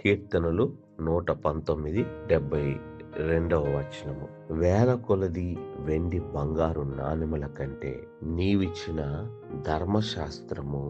కీర్తనలు 119, 72. వేల కొలది వెండి బంగారు నాణెముల కంటే నీవిచ్చిన ధర్మశాస్త్రము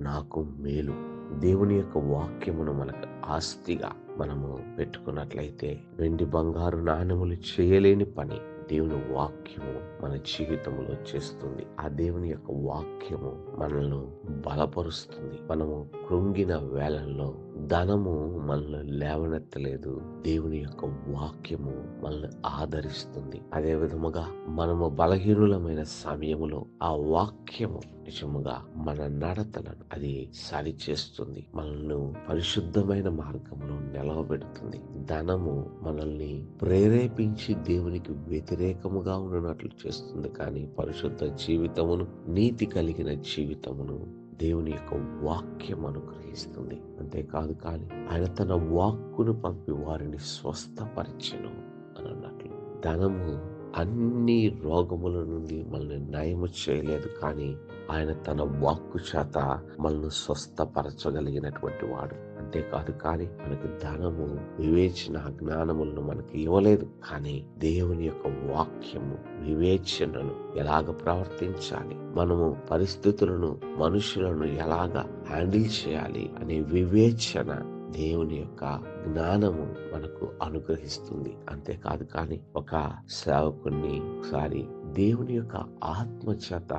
నాకు మేలు. దేవుని యొక్క వాక్యమును మనకు ఆస్తిగా మనము పెట్టుకున్నట్లయితే వెండి బంగారు నాణెములు చేయలేని పని దేవుని వాక్యము మన జీవితంలో చేస్తుంది. ఆ దేవుని యొక్క వాక్యము మనల్ని బలపరుస్తుంది. మనము కృంగిన వేళల్లో ధనము మనల్ని లేవనెత్తలేదు, దేవుని యొక్క వాక్యము మనల్ని ఆదరిస్తుంది. అదే విధముగా మనము బలహీనులమైన సమయములో ఆ వాక్యము నిజముగా మన నడతలను అది సరిచేస్తుంది, మనల్ని పరిశుద్ధమైన మార్గంలో నిలవబెడుతుంది. ధనము మనల్ని ప్రేరేపించి దేవునికి వ్యతిరేకముగా ఉన్నట్లు చేస్తుంది, కానీ పరిశుద్ధ జీవితమును, నీతి కలిగిన జీవితమును దేవుని యొక్క వాక్యం అనుగ్రహిస్తుంది. అంతేకాదు కానీ ఆయన తన వాక్కును పంపి వారిని స్వస్థపరిచెను అని అన్నట్లు. ధనము అన్ని రోగముల నుండి మనల్ని నయము చేయలేదు, కానీ ఆయన తన వాక్కు చేత మనల్ని స్వస్థపరచగలిగినటువంటి వాడు. అంతేకాదు కానీ మనకి ధనము, వివేచన, జ్ఞానములను మనకి ఇవ్వలేదు, కానీ దేవుని యొక్క వాక్యము వివేచనను ఎలాగ ప్రవర్తించాలి, మనము పరిస్థితులను, మనుషులను ఎలాగ హ్యాండిల్ చేయాలి అనే వివేచన దేవుని యొక్క జ్ఞానము మనకు అనుగ్రహిస్తుంది. అంతేకాదు కానీ ఒక సేవకుని ఒకసారి దేవుని యొక్క ఆత్మ చేత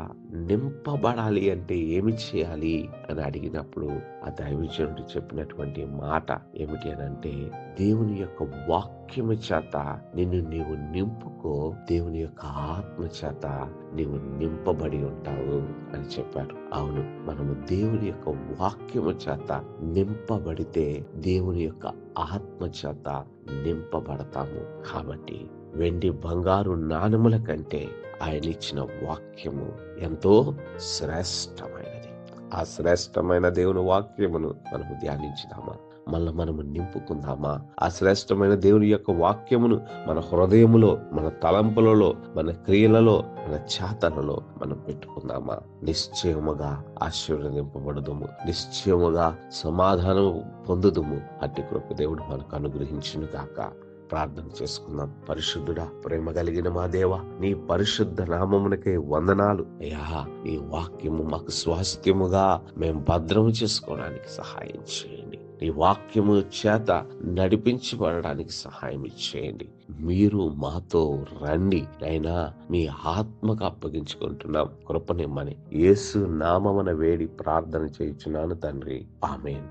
నింపబడాలి అంటే ఏమి చేయాలి అని అడిగినప్పుడు ఆ దైవజనుడు చెప్పినటువంటి మాట ఏమిటి అని అంటే, దేవుని యొక్క వాక్యము చేత నీవు నింపుకో, దేవుని యొక్క ఆత్మ చేత నీవు నింపబడి ఉంటావు అని చెప్పారు. అవును, మనము దేవుని యొక్క వాక్యము చేత నింపబడితే దేవుని యొక్క ఆత్మ చేత నింపబడతాము. కాబట్టి వెండి బంగారు నాణెముల కంటే ఆయన ఇచ్చిన వాక్యము ఎంతో శ్రేష్టమైనది. ఆ శ్రేష్టమైన దేవుని వాక్యమును మనము ధ్యానించుదామా, మళ్ళీ మనము నింపుకుందామా? ఆ శ్రేష్టమైన దేవుని యొక్క వాక్యమును మన హృదయములో, మన తలంపులలో, మన క్రియలలో, మన చేతలలో మనం పెట్టుకుందామా? నిశ్చయముగా ఆశీర్వదింపబడదుము, నిశ్చయముగా సమాధానం పొందుదుము. అట్టి కృప దేవుడు మనకు అనుగ్రహించును గాక. ప్రార్థన చేసుకుందాం. పరిశుద్ధుడా, ప్రేమ కలిగిన మా దేవా, నీ పరిశుద్ధ నామమునకే వందనాలు అయ్యా. నీ వాక్యము మాకు స్వాస్థ్యముగా మేము భద్రము చేసుకోవడానికి సహాయం చేయండి. నీ వాక్యము చేత నడిపించబడడానికి సహాయం చేయండి. మీరు మాతో రండి అయినా మీ ఆత్మకు అప్పగించుకుంటున్నాం. కృపనిమ్మని యేసు నామమున వేడి ప్రార్థన చేయుచున్నాను తండ్రి, ఆమేన్.